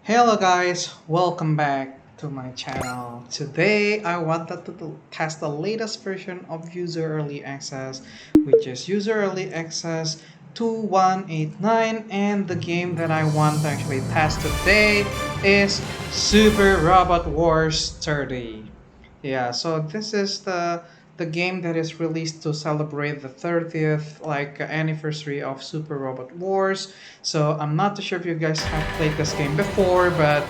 Hello guys, welcome back to my channel. Today I wanted to test the latest version of User Early Access, which is User Early Access 2189, and the game that I want to actually test today is Super Robot Wars 30. Yeah, so this is the game that is released to celebrate the 30th anniversary of Super Robot Wars. So I'm not too sure if you guys have played this game before, but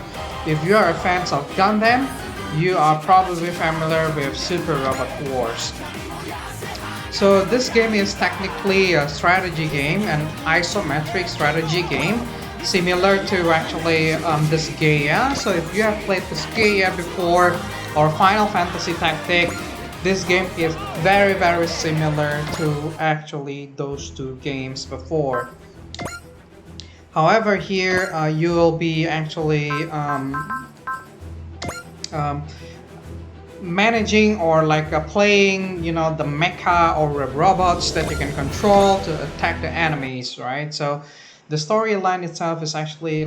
if you are fans of Gundam, you are probably familiar with Super Robot Wars. So this game is technically a strategy game, an isometric strategy game, similar to actually this Gaia. So if you have played this Gaia before or Final Fantasy Tactic, this game is very similar to actually those two games before. However, here you will be actually managing or playing, the mecha or the robots that you can control to attack the enemies, right? So the storyline itself is actually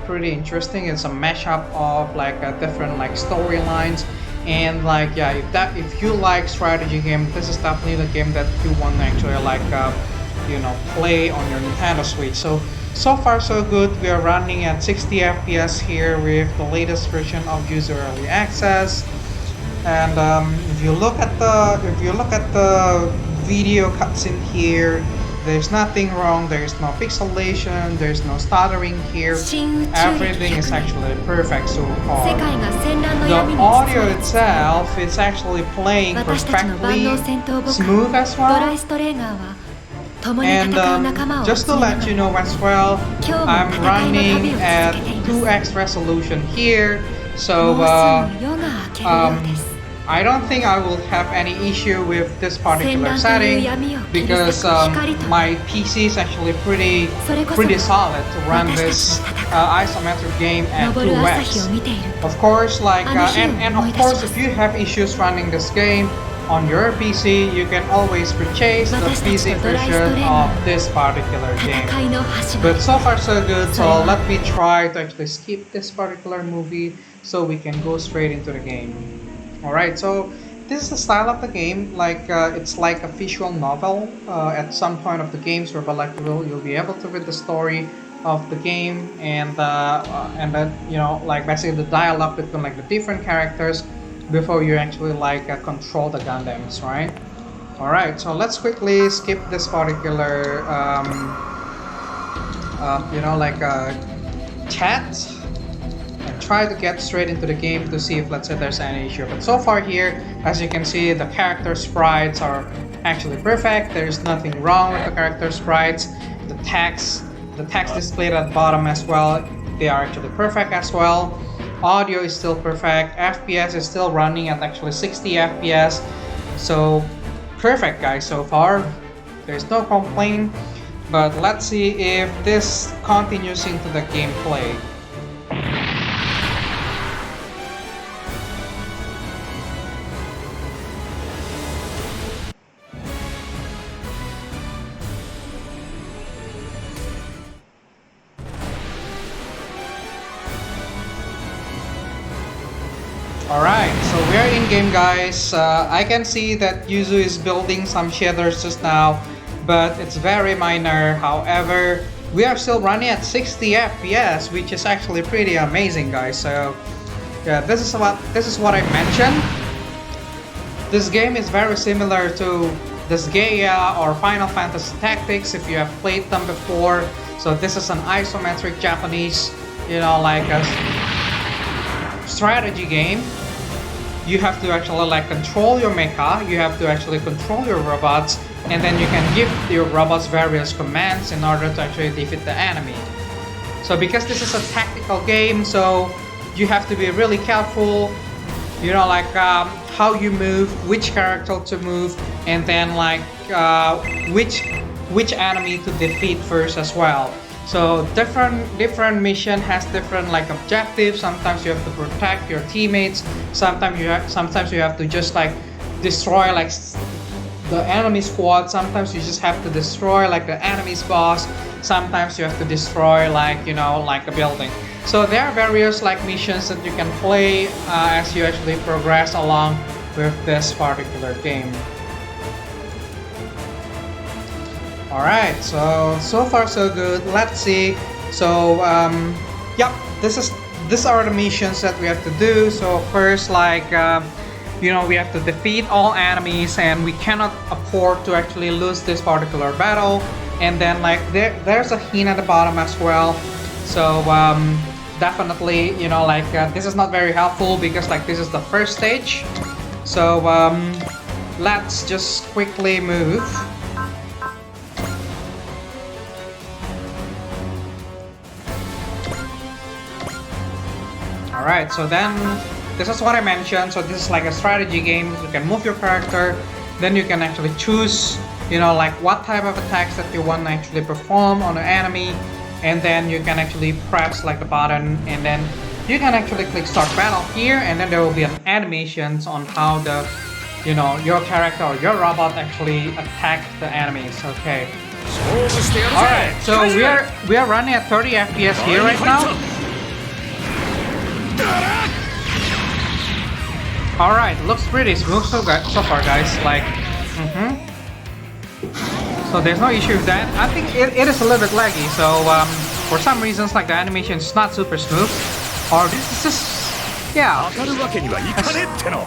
pretty interesting. It's a mashup of different storylines. And if you like strategy game, this is definitely the game that you want to actually play on your Nintendo Switch. So far so good. We are running at 60 FPS here with the latest version of User Early Access. And if you look at the video cutscene here, there's nothing wrong. There's no pixelation. There's no stuttering here. Everything is actually perfect so far. The audio itself is actually playing perfectly smooth as well. And just to let you know as well, I'm running at 2x resolution here. So I don't think I will have any issue with this particular setting because my PC is actually pretty solid to run this isometric game at 2x. Of course, and of course, if you have issues running this game on your PC, you can always purchase the PC version of this particular game. But so far so good, so let me try to actually skip this particular movie so we can go straight into the game. Alright, so this is the style of the game. It's like a visual novel at some point of the game, so you'll be able to read the story of the game and then basically the dialogue between the different characters before you actually control the Gundams, right? Alright, so let's quickly skip this particular chat and try to get straight into the game to see if, let's say, there's any issue. But so far here, as you can see, the character sprites are actually perfect. There's nothing wrong with the character sprites. The text displayed at the bottom as well, they are actually perfect as well. Audio is still perfect. FPS is still running at actually 60 FPS. So perfect, guys, so far. There's no complaint. But let's see if this continues into the gameplay. Alright, so we are in game, guys. I can see that Yuzu is building some shaders just now, but it's very minor. However, we are still running at 60 FPS, which is actually pretty amazing, guys. So yeah, this is what I mentioned. This game is very similar to this Gaia or Final Fantasy Tactics if you have played them before. So this is an isometric Japanese, a strategy game. You have to actually control your mecha, you have to actually control your robots, and then you can give your robots various commands in order to actually defeat the enemy. So because this is a tactical game, so you have to be really careful, how you move, which character to move, and then which enemy to defeat first as well. So different mission has different objectives. Sometimes you have to protect your teammates. Sometimes you have to just destroy the enemy squad. Sometimes you just have to destroy like the enemy's boss. Sometimes you have to destroy like, you know, like a building. So there are various like missions that you can play as you actually progress along with this particular game. Alright, so far so good. Let's see. So yep, these are the missions that we have to do. So first, like you know, we have to defeat all enemies, and we cannot afford to actually lose this particular battle. And then like there's a hint at the bottom as well. So definitely, you know, like this is not very helpful because like this is the first stage. So let's just quickly move. Alright, so then this is what I mentioned. So this is like a strategy game. You can move your character, then you can actually choose, you know, like what type of attacks that you want to actually perform on an enemy, and then you can actually press like the button, and then you can actually click start battle here, and then there will be an animations on how the, you know, your character or your robot actually attack the enemies. Okay. Alright, so we are running at 30 FPS here right now. Alright, looks pretty smooth so far, guys. Like, so there's no issue with that. I think it is a little bit laggy. So for some reasons, like the animation is not super smooth, or this is just, yeah.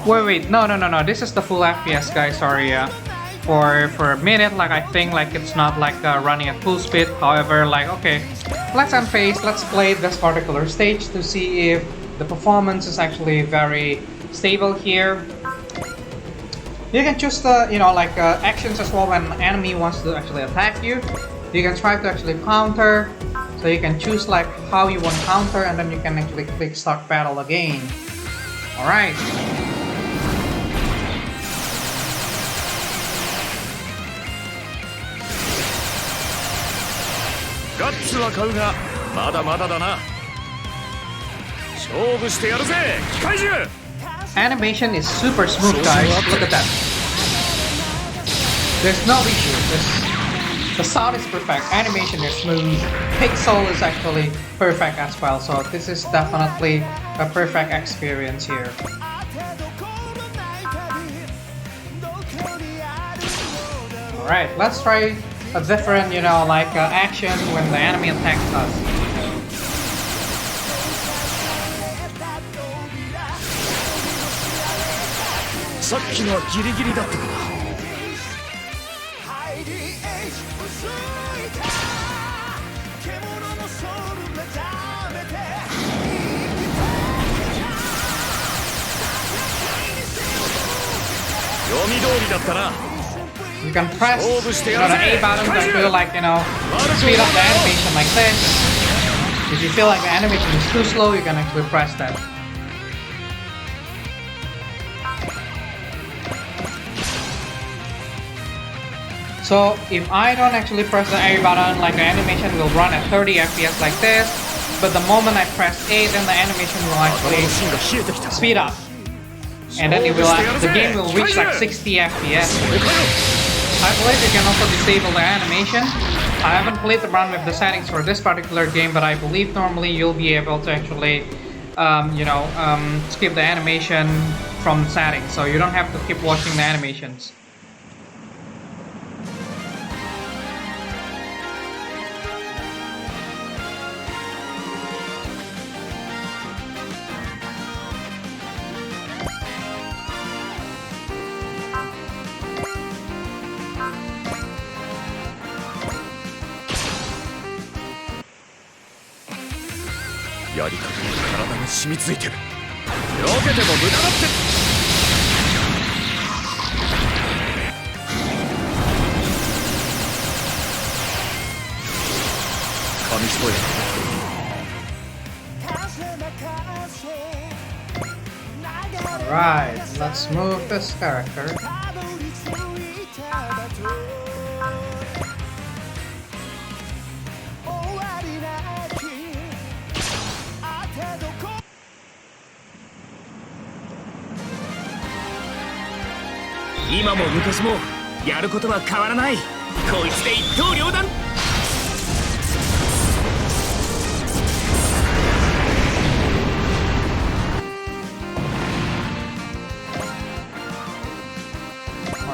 Wait, no. This is the full FPS, guys. Sorry, for a minute, like I think like it's not like running at full speed. However, like okay, let's unphase. Let's play this particular stage to see if the performance is actually very stable here. You can choose the, you know, like actions as well. When an enemy wants to actually attack you, you can try to actually counter. So you can choose like how you want to counter, and then you can actually click start battle again. Alright. Animation is super smooth, guys. Look at that. There's no issue. The sound is perfect. Animation is smooth. Pixel is actually perfect as well. So this is definitely a perfect experience here. Alright, let's try a different, you know, like action when the enemy attacks us. You can press, you know, the A button to feel like, you know, speed up the animation like this. If you feel like the animation is too slow, you can actually press that. So if I don't actually press the A button, like the animation will run at 30 FPS like this, but the moment I press A, then the animation will actually speed up. And then the game will reach like 60 FPS. I believe you can also disable the animation. I haven't played around with the settings for this particular game, but I believe normally you'll be able to actually, skip the animation from settings, so you don't have to keep watching the animations. Right, let's move this character. やることは変わらない。こいつで一刀両断。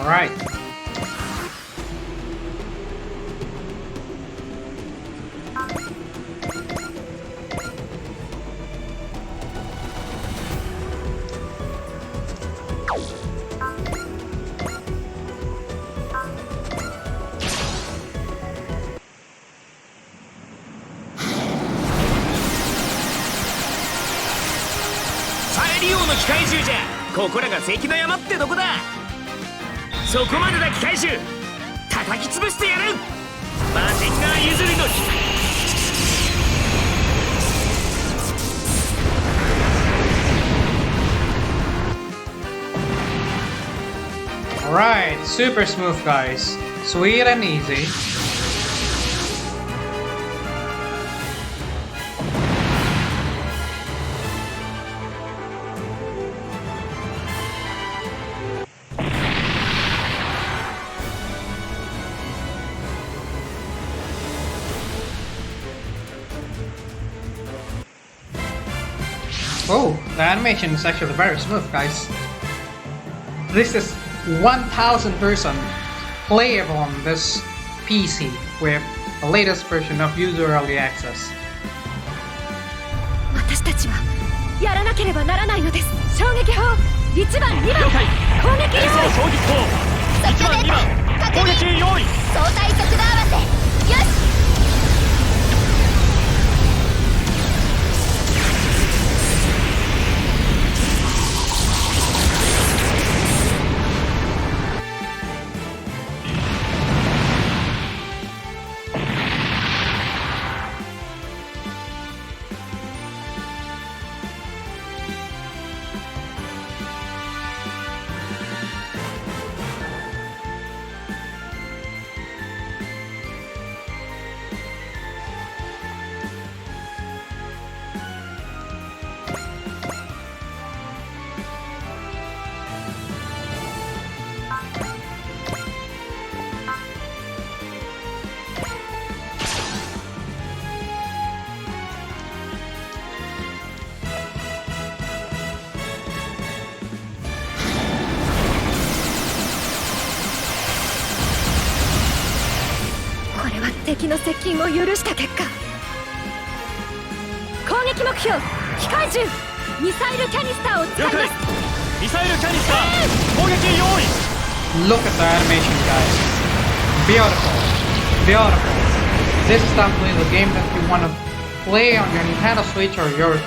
Alright.ここらが関の山ってどこだ。そこまでだ機械獣。叩き潰してやる。マジンガー譲りの日。Alright, super smooth guys. Sweet and easy. Oh, the animation is actually very smooth, guys. This is 1000% playable on this PC with the latest version of Yuzu Early Access. 私たちはやらなければならないのです。衝撃砲1番2番攻撃用意。衝撃砲1番2番攻撃用意。相対速度合わせよし。敵の接近を許した結果、攻撃目標機械銃ミサイルキャニスターを使います。ミサイルキャニスター攻撃用意。 Look at the animation, guys. Beautiful. Beautiful. This is definitely the game that you want to play on your Nintendo Switch or your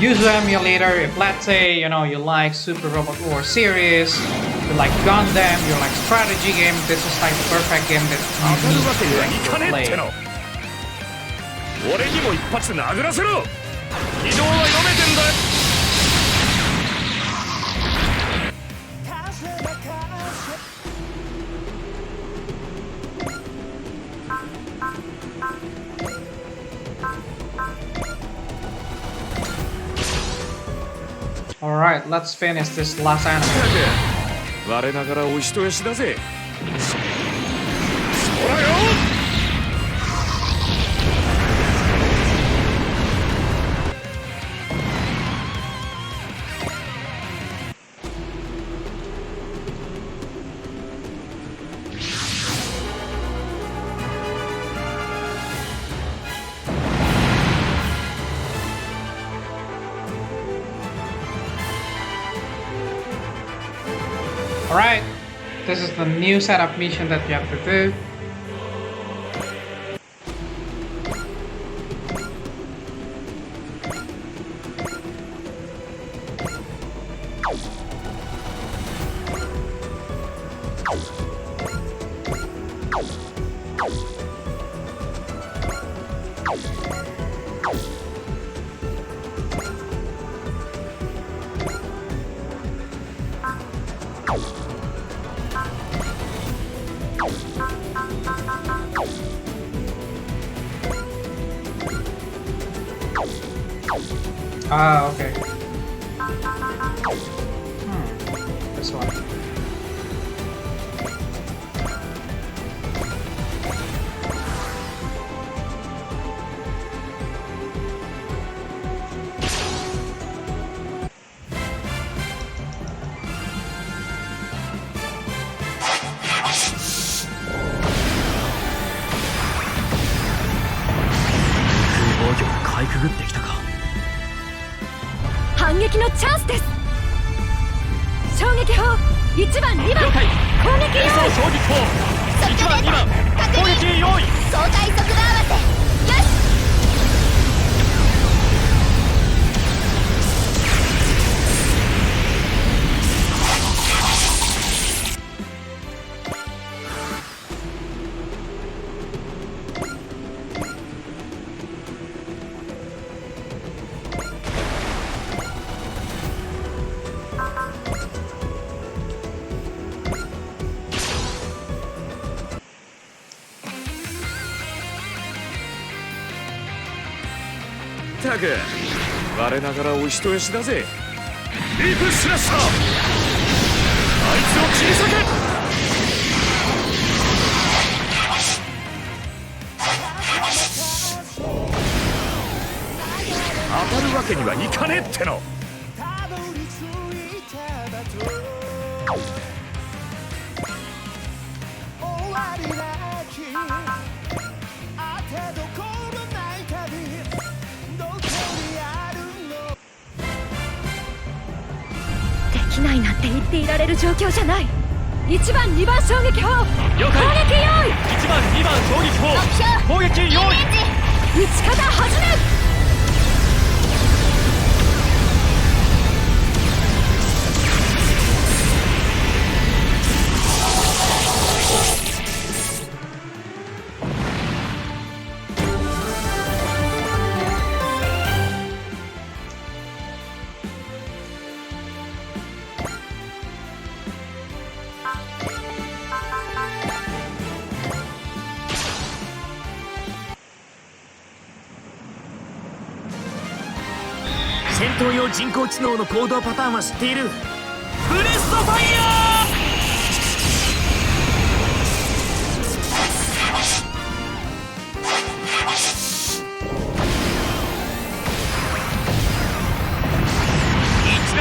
Yuzu emulator. If let's say, you know, you like Sūpā Robotto War series, you like Gundam, you like strategy game, this is like the perfect game that you need to play. 俺にも一発殴らせろ。非常は読めてんだ。Alright, let's finish this last anime. 我ながらお人よしだぜ。そらよ。Alright, this is the new setup mission that you have to do. Ah, okay. This one. 業をかいくぐってきたか。反撃のチャンスです。衝撃砲1番2番了解。攻撃用意。衝撃砲1番2番攻撃用意。相対速度合わせ。よし。たく我ながらお人よしだぜ。ディープスラッシャー、あいつを切り裂け。当たるわけにはいかねえっての。できないなんて言っていられる状況じゃない。1番2番衝撃砲了解。攻撃用意。1番2番衝撃砲攻撃用意。撃ち方始め。戦闘用人工知能の行動パターンは知っている。ブレストファイヤー。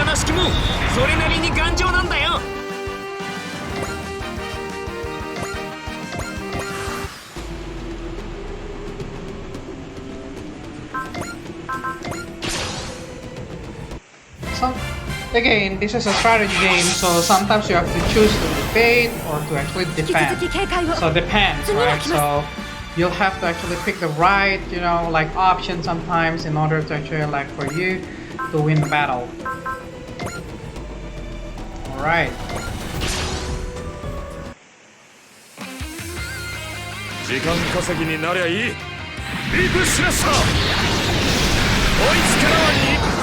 17式もそれなりに頑丈なんだよ。Again, this is a strategy game, so sometimes you have to choose to evade or to actually 引き defend. 続き警戒を。 So it depends, right? So you'll have to actually pick the right, like option sometimes in order to actually like for you to win the battle. Alright. 時間稼ぎになりゃいい。ディープスラッシャー、追いつからはに。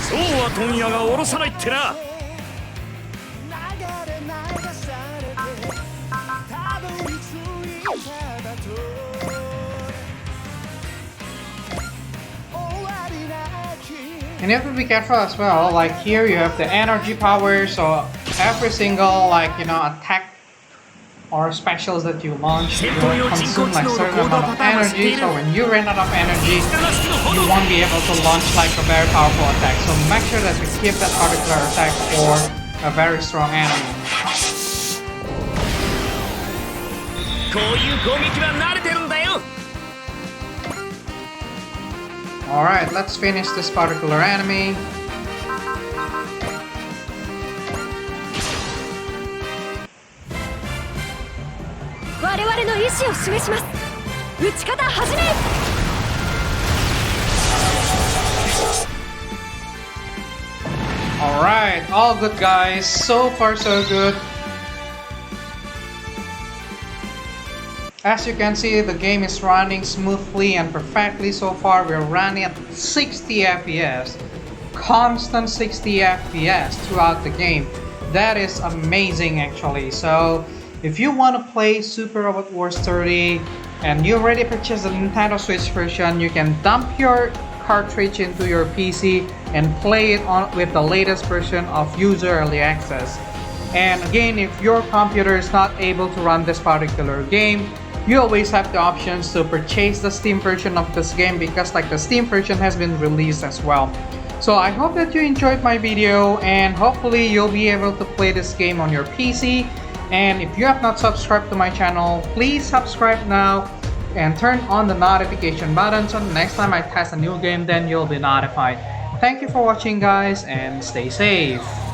そうは問屋が下ろさないってな。And you have to be careful as well. Like here, you have the energy power, so every single attack or specials that you launch will consume like certain amount of energy. So when you run out of energy, you won't be able to launch like a very powerful attack. So make sure that you keep that particular attack for a very strong enemy. こういう攻撃は慣れてるんだよ。Alright, let's finish this particular enemy. 我々の意志を示します。撃ち方始め。Alright, all good guys. So far so good. As you can see, the game is running smoothly and perfectly so far. We're running at 60 FPS. Constant 60 FPS throughout the game. That is amazing actually. So if you want to play Super Robot Wars 30 and you already purchased the Nintendo Switch version, you can dump your cartridge into your PC and play it on with the latest version of Yuzu Early Access. And again, if your computer is not able to run this particular game, you always have the options to purchase the Steam version of this game because like the Steam version has been released as well. So I hope that you enjoyed my video, and hopefully you'll be able to play this game on your PC. And if you have not subscribed to my channel, please subscribe now and turn on the notification button so the next time I test a new game, then you'll be notified. Thank you for watching, guys, and stay safe.